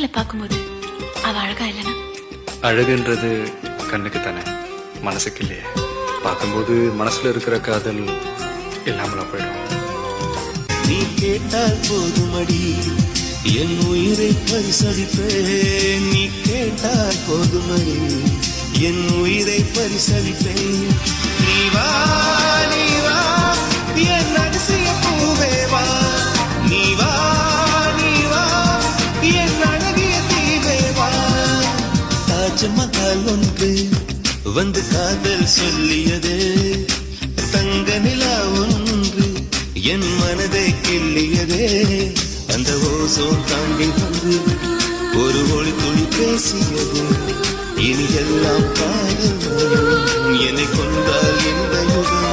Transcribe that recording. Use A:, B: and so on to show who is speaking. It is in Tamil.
A: நேர்ல பார்க்கும்போது அவ அழகா இல்லைன்னா?
B: அழகுன்றது கண்ணுக்கு தானே, மனசுக்கு இல்லையே. பார்க்கும்போது மனசுல இருக்கிற காதல் இல்லாமல போயிடும்.
C: நீ கேட்டால் போதுமடி என் உயிரை பரிசளிப்பேன். நீ கேட்டால் போதுமடி என் உயிரை பரிசளிப்பேன். நீ வா நீ வா என் அதிசய பூவே வா. நீ வா நீ வா என் அழகிய தீவே வா. தாஜ்மஹால் ஒன்று வந்து காதல் சொல்லியது. தங்க நிலா ஒன்று என் மனதை கிள்ளியதே. அந்த ஓசோன் தாண்டி வந்து ஒரு ஒளி துளி பேசியது. இனி எல்லாம் காதல் என்னை கொண்டால் இந்த யுகம்.